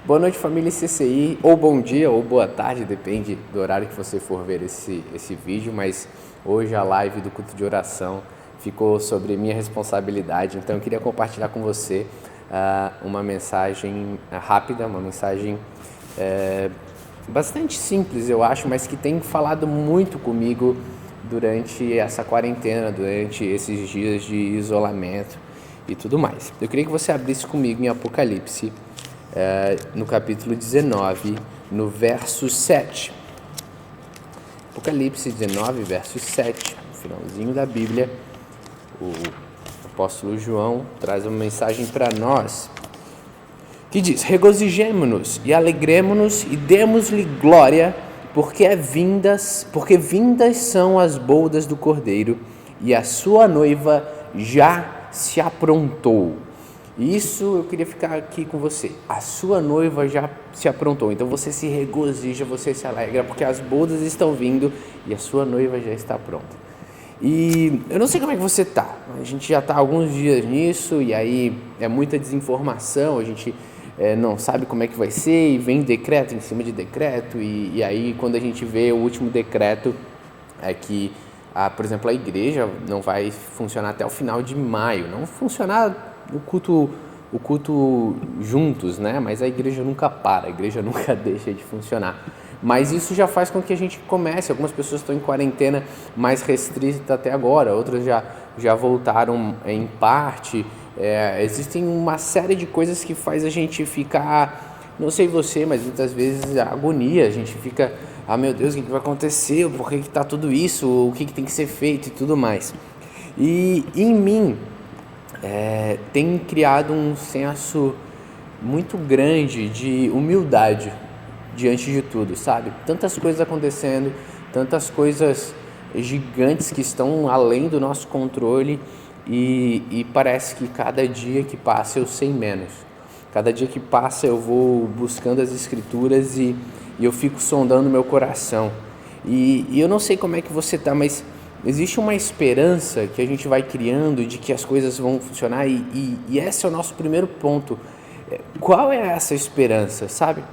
Boa noite, família CCI, ou bom dia, ou boa tarde, depende do horário que você for ver esse vídeo, mas hoje a live do culto de oração ficou sobre minha responsabilidade, então eu queria compartilhar com você uma mensagem rápida, uma mensagem bastante simples, eu acho, mas que tem falado muito comigo durante essa quarentena, durante esses dias de isolamento e tudo mais. Eu queria que você abrisse comigo em Apocalipse, no capítulo 19, no verso 7. Apocalipse 19, verso 7, no finalzinho da Bíblia, o apóstolo João traz uma mensagem para nós, que diz: regozijemo-nos e alegremo-nos e demos-lhe glória, porque vindas são as bodas do Cordeiro, e a sua noiva já se aprontou. Isso eu queria ficar aqui com você. A sua noiva já se aprontou. Então você se regozija, você se alegra, porque as bodas estão vindo e a sua noiva já está pronta. E eu não sei como é que você está. A gente já está há alguns dias nisso e aí é muita desinformação. A gente não sabe como é que vai ser e vem decreto em cima de decreto. E aí quando a gente vê o último decreto é que, por exemplo, a igreja não vai funcionar até o final de maio. Não funcionar o culto juntos, né? Mas a igreja nunca para, a igreja nunca deixa de funcionar. Mas isso já faz com que a gente comece. Algumas pessoas estão em quarentena mais restrita até agora, outras já voltaram em parte. Existem uma série de coisas que faz a gente ficar, não sei você, mas muitas vezes a agonia, a gente fica, meu Deus, o que vai acontecer? Por que está tudo isso? O que tem que ser feito e tudo mais? E em mim tem criado um senso muito grande de humildade diante de tudo, sabe? Tantas coisas acontecendo, tantas coisas gigantes que estão além do nosso controle e parece que cada dia que passa eu sei menos. Cada dia que passa eu vou buscando as escrituras e eu fico sondando meu coração. E eu não sei como é que você está, mas existe uma esperança que a gente vai criando de que as coisas vão funcionar e esse é o nosso primeiro ponto. Qual é essa esperança, sabe?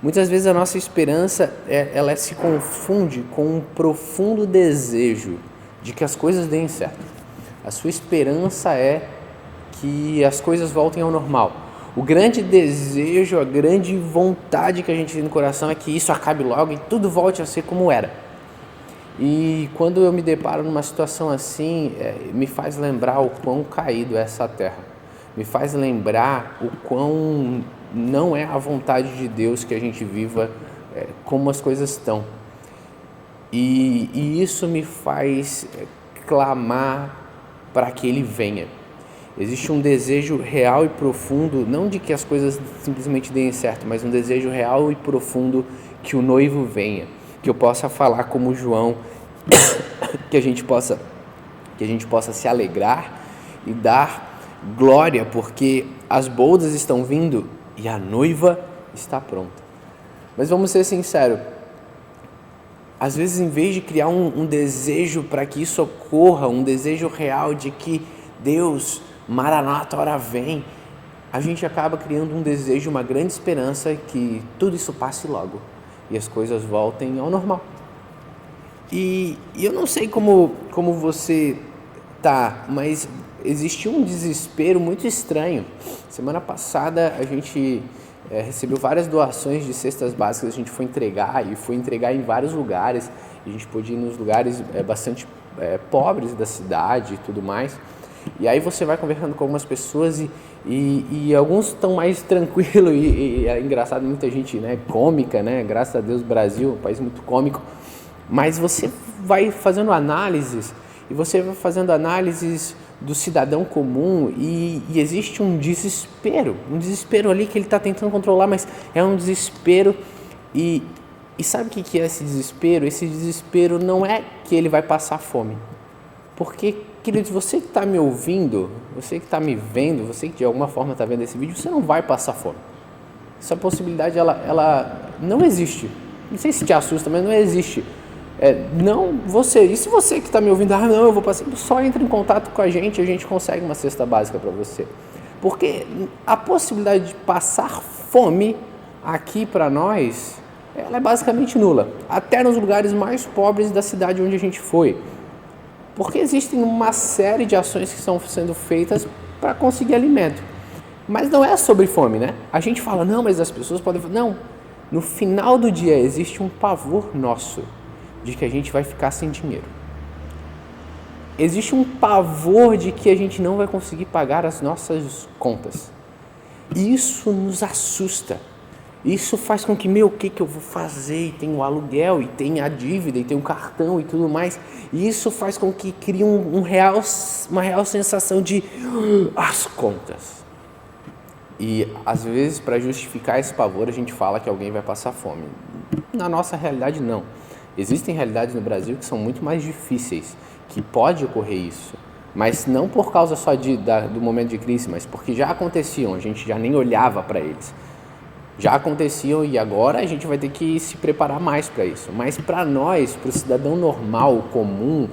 Muitas vezes a nossa esperança, ela se confunde com um profundo desejo de que as coisas deem certo. A sua esperança é que as coisas voltem ao normal. O grande desejo, a grande vontade que a gente tem no coração é que isso acabe logo e tudo volte a ser como era. E quando eu me deparo numa situação assim, me faz lembrar o quão caído é essa terra. Me faz lembrar o quão não é a vontade de Deus que a gente viva como as coisas estão. E isso me faz clamar para que Ele venha. Existe um desejo real e profundo, não de que as coisas simplesmente deem certo, mas um desejo real e profundo que o noivo venha. Que eu possa falar como João, que a gente possa se alegrar e dar glória, porque as bodas estão vindo e a noiva está pronta. Mas vamos ser sinceros, às vezes em vez de criar um desejo para que isso ocorra, um desejo real de que Deus, Maranata, hora vem, a gente acaba criando um desejo, uma grande esperança que tudo isso passe logo e as coisas voltem ao normal. E eu não sei como você tá, mas existe um desespero muito estranho. Semana passada a gente recebeu várias doações de cestas básicas, a gente foi entregar em vários lugares. A gente pôde ir nos lugares bastante pobres da cidade e tudo mais. E aí você vai conversando com algumas pessoas e alguns estão mais tranquilos e é engraçado, muita gente, né, cômica, né, graças a Deus o Brasil é um país muito cômico, mas você vai fazendo análises do cidadão comum e existe um desespero ali que ele está tentando controlar, mas é um desespero e sabe o que é esse desespero? Esse desespero não é que ele vai passar fome, porque, queridos, você que está me ouvindo, você que está me vendo, você que de alguma forma está vendo esse vídeo, você não vai passar fome. Essa possibilidade, ela não existe. Não sei se te assusta, mas não existe. E se você que está me ouvindo, não, eu vou passar, só entra em contato com a gente consegue uma cesta básica para você. Porque a possibilidade de passar fome aqui para nós, ela é basicamente nula, até nos lugares mais pobres da cidade onde a gente foi. Porque existem uma série de ações que estão sendo feitas para conseguir alimento. Mas não é sobre fome, né? A gente fala, não, mas as pessoas podem... Não, no final do dia existe um pavor nosso de que a gente vai ficar sem dinheiro. Existe um pavor de que a gente não vai conseguir pagar as nossas contas. E isso nos assusta. Isso faz com que, o que eu vou fazer? E tem o aluguel, e tem a dívida, e tem o cartão e tudo mais. E isso faz com que crie uma real sensação de as contas. E às vezes, para justificar esse pavor, a gente fala que alguém vai passar fome. Na nossa realidade, não. Existem realidades no Brasil que são muito mais difíceis, que pode ocorrer isso. Mas não por causa só do momento de crise, mas porque já aconteciam, a gente já nem olhava para eles. Já aconteciam e agora a gente vai ter que se preparar mais para isso. Mas para nós, para o cidadão normal, comum,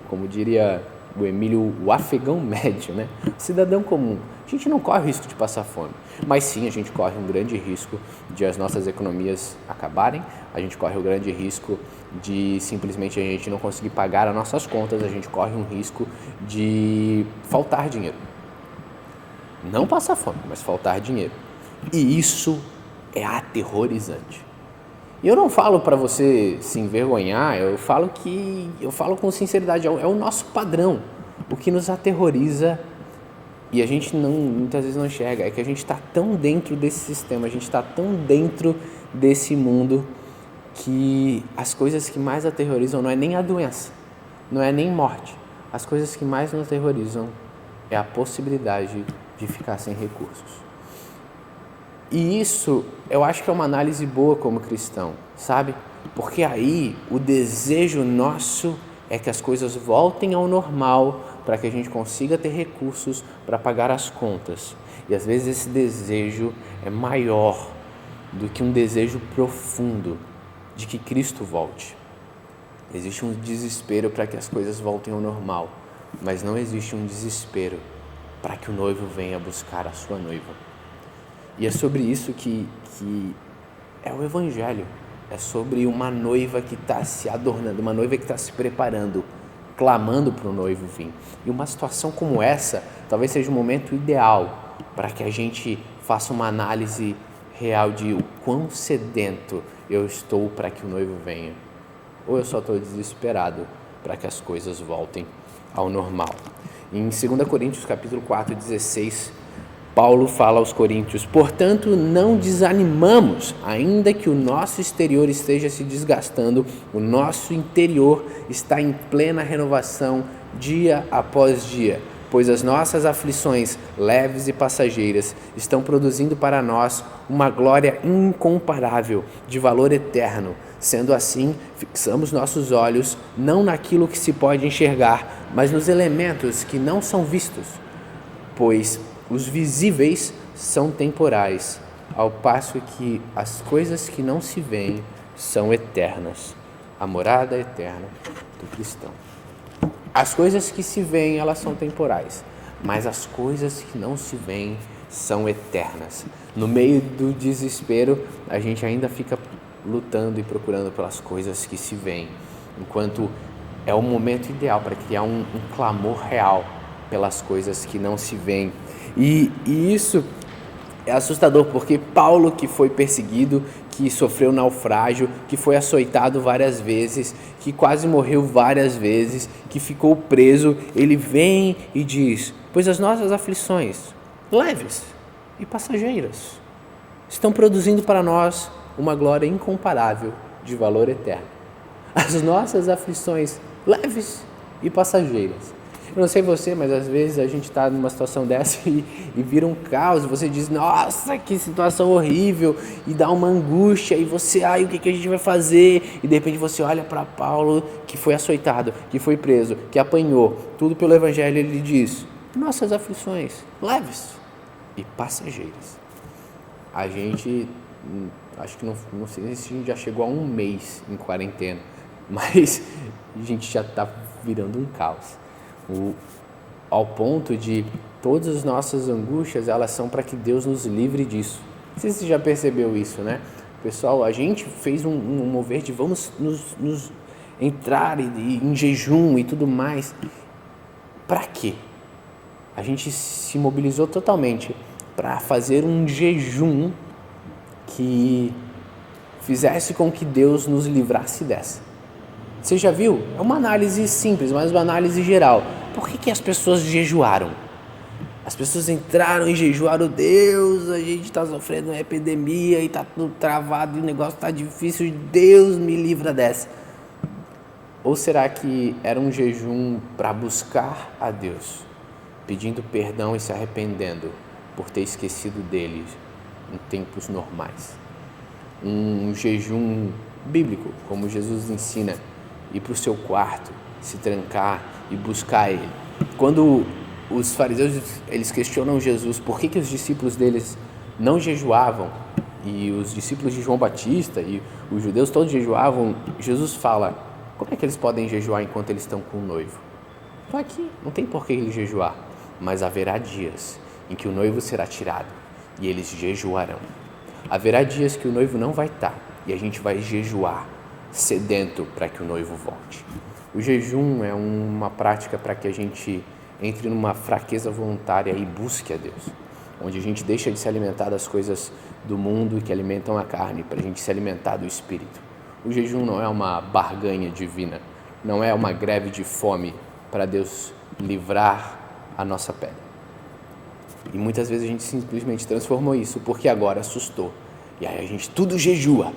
como diria o Emílio, o afegão médio, né? O cidadão comum, a gente não corre o risco de passar fome. Mas sim, a gente corre um grande risco de as nossas economias acabarem, a gente corre o grande risco de simplesmente a gente não conseguir pagar as nossas contas, a gente corre um risco de faltar dinheiro. Não passar fome, mas faltar dinheiro. E isso é aterrorizante. E eu não falo para você se envergonhar, eu falo com sinceridade, é o nosso padrão. O que nos aterroriza e a gente muitas vezes não enxerga é que a gente está tão dentro desse sistema, a gente está tão dentro desse mundo que as coisas que mais aterrorizam não é nem a doença, não é nem morte. As coisas que mais nos aterrorizam é a possibilidade de ficar sem recursos. E isso, eu acho que é uma análise boa como cristão, sabe? Porque aí o desejo nosso é que as coisas voltem ao normal para que a gente consiga ter recursos para pagar as contas. E às vezes esse desejo é maior do que um desejo profundo de que Cristo volte. Existe um desespero para que as coisas voltem ao normal, mas não existe um desespero para que o noivo venha buscar a sua noiva. E é sobre isso que é o Evangelho. É sobre uma noiva que está se adornando, uma noiva que está se preparando, clamando para o noivo vir. E uma situação como essa talvez seja o momento ideal para que a gente faça uma análise real de o quão sedento eu estou para que o noivo venha. Ou eu só estou desesperado para que as coisas voltem ao normal. Em 2 Coríntios capítulo 4, 16, Paulo fala aos coríntios: portanto, não desanimamos, ainda que o nosso exterior esteja se desgastando, o nosso interior está em plena renovação dia após dia, pois as nossas aflições leves e passageiras estão produzindo para nós uma glória incomparável, de valor eterno. Sendo assim, fixamos nossos olhos não naquilo que se pode enxergar, mas nos elementos que não são vistos, pois os visíveis são temporais, ao passo que as coisas que não se veem são eternas. A morada eterna do cristão. As coisas que se veem, elas são temporais, mas as coisas que não se veem são eternas. No meio do desespero, a gente ainda fica lutando e procurando pelas coisas que se veem, enquanto é o momento ideal para criar um clamor real pelas coisas que não se veem. E isso é assustador, porque Paulo, que foi perseguido, que sofreu naufrágio, que foi açoitado várias vezes, que quase morreu várias vezes, que ficou preso, ele vem e diz: pois as nossas aflições, leves e passageiras, estão produzindo para nós uma glória incomparável de valor eterno. As nossas aflições, leves e passageiras. Eu não sei você, mas às vezes a gente está numa situação dessa e vira um caos, e você diz: nossa, que situação horrível, e dá uma angústia, e você, o que a gente vai fazer? E de repente você olha para Paulo, que foi açoitado, que foi preso, que apanhou, tudo pelo Evangelho, e ele diz: nossas aflições, leves e passageiras. A gente, acho que não sei se a gente já chegou a um mês em quarentena, mas a gente já está virando um caos. Ao ponto de todas as nossas angústias, elas são para que Deus nos livre disso. Não sei se você já percebeu isso, né? Pessoal, a gente fez um mover de vamos nos entrar em jejum e tudo mais. Para quê? A gente se mobilizou totalmente para fazer um jejum que fizesse com que Deus nos livrasse dessa. Você já viu? É uma análise simples, mas uma análise geral. Por que as pessoas jejuaram? As pessoas entraram e jejuaram, Deus, a gente está sofrendo uma epidemia e está tudo travado e o negócio está difícil, Deus me livra dessa. Ou será que era um jejum para buscar a Deus, pedindo perdão e se arrependendo por ter esquecido dele em tempos normais? Um jejum bíblico, como Jesus ensina, ir para o seu quarto, se trancar e buscar Ele. Quando os fariseus eles questionam Jesus por que os discípulos deles não jejuavam e os discípulos de João Batista e os judeus todos jejuavam, Jesus fala: como é que eles podem jejuar enquanto eles estão com o noivo? Está aqui, não tem por que eles jejuar, mas haverá dias em que o noivo será tirado e eles jejuarão. Haverá dias que o noivo não vai estar e a gente vai jejuar, sedento para que o noivo volte. O jejum é uma prática para que a gente entre numa fraqueza voluntária e busque a Deus, onde a gente deixa de se alimentar das coisas do mundo e que alimentam a carne, para a gente se alimentar do Espírito. O jejum não é uma barganha divina, não é uma greve de fome para Deus livrar a nossa pele. E muitas vezes a gente simplesmente transformou isso porque agora assustou. E aí a gente tudo jejua,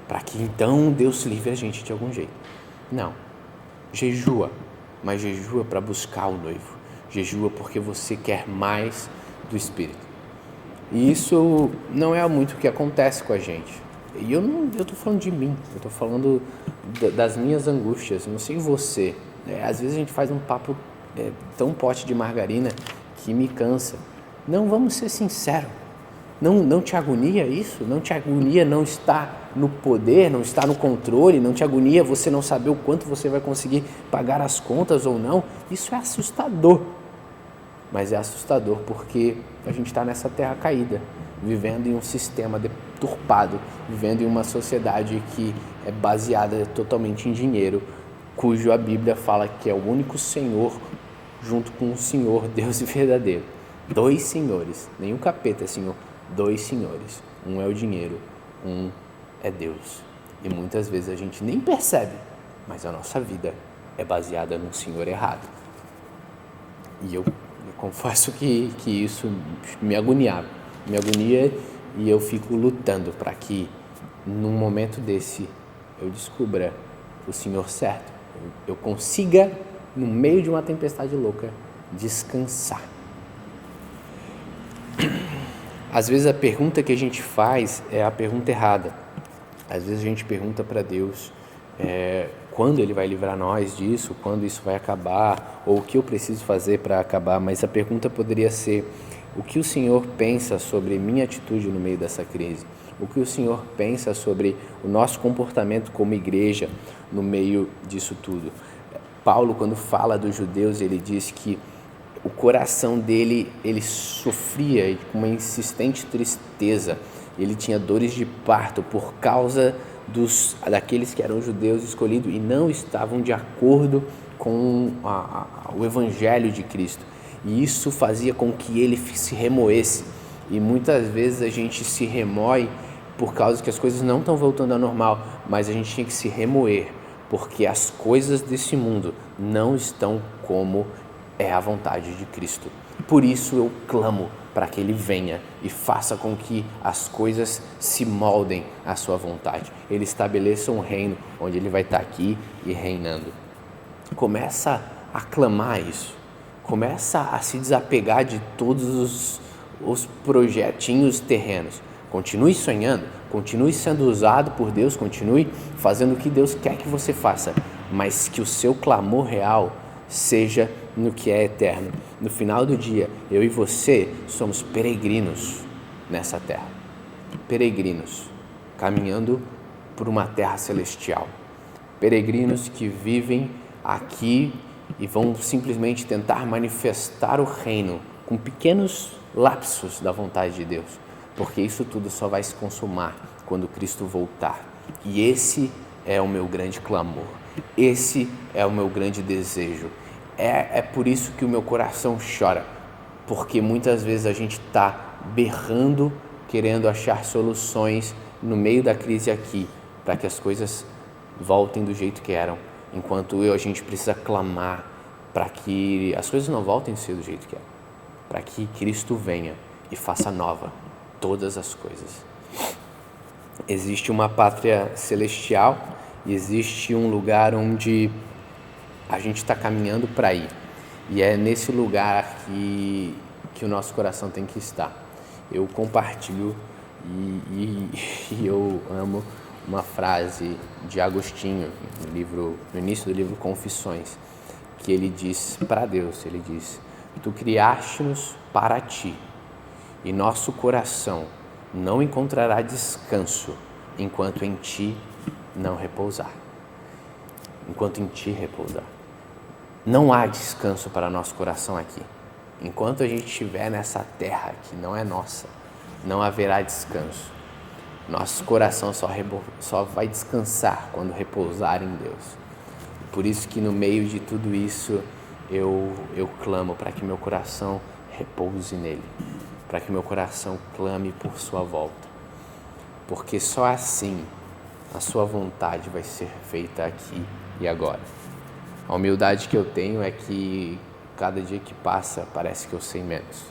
para que então Deus livre a gente de algum jeito. Não, jejua, mas jejua para buscar o noivo. Jejua porque você quer mais do Espírito. E isso não é muito o que acontece com a gente. E eu estou falando de mim, eu estou falando das minhas angústias, não sei você. Às vezes a gente faz um papo tão pote de margarina que me cansa. Não, vamos ser sinceros. Não te agonia isso? Não te agonia não estar no poder, não estar no controle? Não te agonia você não saber o quanto você vai conseguir pagar as contas ou não? Isso é assustador. Mas é assustador porque a gente está nessa terra caída, vivendo em um sistema deturpado, vivendo em uma sociedade que é baseada totalmente em dinheiro, cujo a Bíblia fala que é o único Senhor junto com o Senhor, Deus e verdadeiro. 2 senhores, nenhum capeta é Senhor. 2 senhores, um é o dinheiro, um é Deus. E muitas vezes a gente nem percebe, mas a nossa vida é baseada num senhor errado. E eu confesso que isso me agonia e eu fico lutando para que num momento desse eu descubra o Senhor certo, eu consiga, no meio de uma tempestade louca, descansar. Às vezes a pergunta que a gente faz é a pergunta errada. Às vezes a gente pergunta para Deus quando Ele vai livrar nós disso, quando isso vai acabar, ou o que eu preciso fazer para acabar, mas a pergunta poderia ser: o que o Senhor pensa sobre minha atitude no meio dessa crise? O que o Senhor pensa sobre o nosso comportamento como igreja no meio disso tudo? Paulo, quando fala dos judeus, ele diz que o coração dele, ele sofria com uma insistente tristeza. Ele tinha dores de parto por causa daqueles que eram judeus escolhidos e não estavam de acordo com o evangelho de Cristo. E isso fazia com que ele se remoesse. E muitas vezes a gente se remoe por causa que as coisas não estão voltando ao normal, mas a gente tinha que se remoer, porque as coisas desse mundo não estão como é a vontade de Cristo. Por isso eu clamo para que Ele venha e faça com que as coisas se moldem à sua vontade. Ele estabeleça um reino onde Ele vai estar aqui e reinando. Começa a clamar isso. Começa a se desapegar de todos os projetinhos terrenos. Continue sonhando, continue sendo usado por Deus, continue fazendo o que Deus quer que você faça, mas que o seu clamor real seja no que é eterno. No final do dia, eu e você somos peregrinos nessa terra. Peregrinos, caminhando por uma terra celestial. Peregrinos que vivem aqui e vão simplesmente tentar manifestar o reino com pequenos lapsos da vontade de Deus. porque isso tudo só vai se consumar quando Cristo voltar. E esse é o meu grande clamor, esse é o meu grande desejo. É por isso que o meu coração chora, porque muitas vezes a gente está berrando, querendo achar soluções no meio da crise aqui, para que as coisas voltem do jeito que eram, enquanto a gente precisa clamar para que as coisas não voltem a ser do jeito que eram, para que Cristo venha e faça nova todas as coisas. Existe uma pátria celestial e existe um lugar onde a gente está caminhando para ir, e é nesse lugar que o nosso coração tem que estar. Eu compartilho e eu amo uma frase de Agostinho no início do livro Confissões, que ele diz para Deus, ele diz: tu criaste-nos para ti, e nosso coração não encontrará descanso enquanto em ti não repousar. Enquanto em ti repousar. Não há descanso para nosso coração aqui. Enquanto a gente estiver nessa terra que não é nossa, não haverá descanso. Nosso coração só vai descansar quando repousar em Deus. Por isso que no meio de tudo isso eu clamo para que meu coração repouse nele, para que meu coração clame por sua volta, porque só assim a sua vontade vai ser feita aqui e agora. A humildade que eu tenho é que cada dia que passa parece que eu sei menos.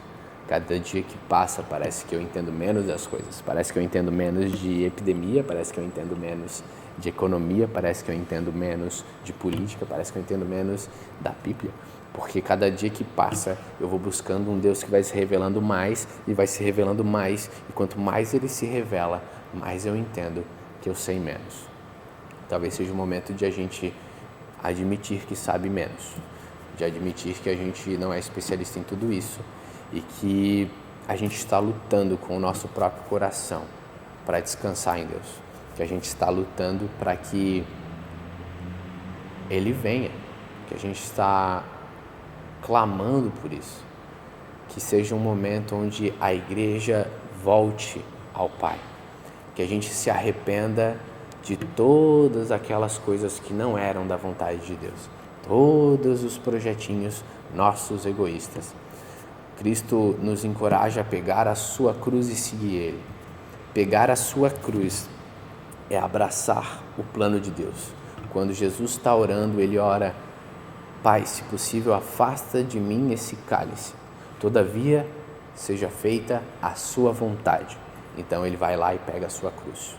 Cada dia que passa parece que eu entendo menos das coisas. Parece que eu entendo menos de epidemia, parece que eu entendo menos de economia, parece que eu entendo menos de política, parece que eu entendo menos da Bíblia. Porque cada dia que passa eu vou buscando um Deus que vai se revelando mais e vai se revelando mais. E quanto mais ele se revela, mais eu entendo que eu sei menos. Talvez seja o momento de a gente admitir que sabe menos, de admitir que a gente não é especialista em tudo isso e que a gente está lutando com o nosso próprio coração para descansar em Deus, que a gente está lutando para que Ele venha, que a gente está clamando por isso, que seja um momento onde a igreja volte ao Pai, que a gente se arrependa de todas aquelas coisas que não eram da vontade de Deus, todos os projetinhos nossos egoístas. Cristo nos encoraja a pegar a sua cruz e seguir Ele. Pegar a sua cruz é abraçar o plano de Deus. Quando Jesus está orando, Ele ora: Pai, se possível, afasta de mim esse cálice. Todavia, seja feita a sua vontade. Então Ele vai lá e pega a sua cruz.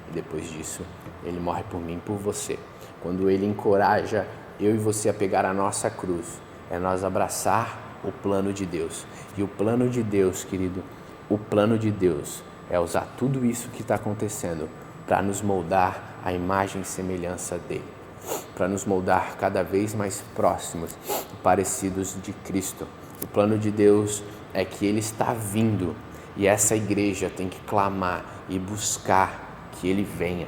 E depois disso, Ele morre por mim e por você. Quando Ele encoraja eu e você a pegar a nossa cruz, é nós abraçar o plano de Deus. E o plano de Deus, querido, o plano de Deus é usar tudo isso que está acontecendo para nos moldar à imagem e semelhança dEle, para nos moldar cada vez mais próximos e parecidos de Cristo. O plano de Deus é que Ele está vindo e essa igreja tem que clamar e buscar que Ele venha,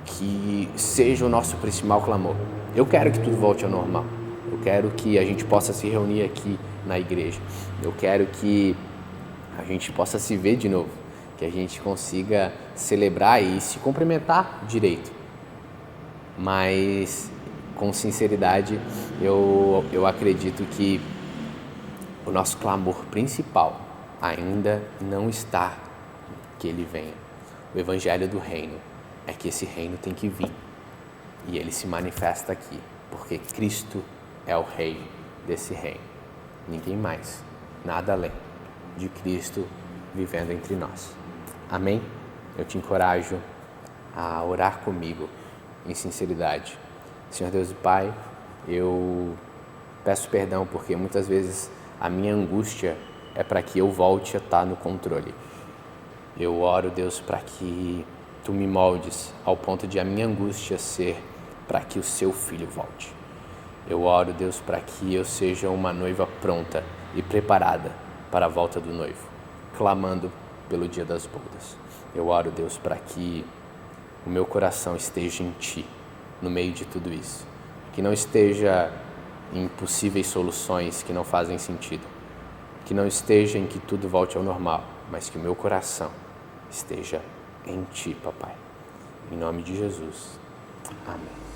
que seja o nosso principal clamor. Eu quero que tudo volte ao normal. Eu quero que a gente possa se reunir aqui na igreja. Eu quero que a gente possa se ver de novo, que a gente consiga celebrar e se cumprimentar direito. Mas, com sinceridade, eu acredito que o nosso clamor principal ainda não está que Ele venha. O evangelho do reino é que esse reino tem que vir e ele se manifesta aqui, porque Cristo é o rei desse reino. Ninguém mais, nada além de Cristo vivendo entre nós. Amém? Eu te encorajo a orar comigo em sinceridade. Senhor Deus e Pai, eu peço perdão porque muitas vezes a minha angústia é para que eu volte a estar no controle. Eu oro, Deus, para que Tu me moldes ao ponto de a minha angústia ser para que o Seu Filho volte. Eu oro, Deus, para que eu seja uma noiva pronta e preparada para a volta do noivo, clamando pelo dia das bodas. Eu oro, Deus, para que o meu coração esteja em Ti, no meio de tudo isso. Que não esteja em possíveis soluções que não fazem sentido. Que não esteja em que tudo volte ao normal, mas que o meu coração esteja em Ti, papai. Em nome de Jesus. Amém.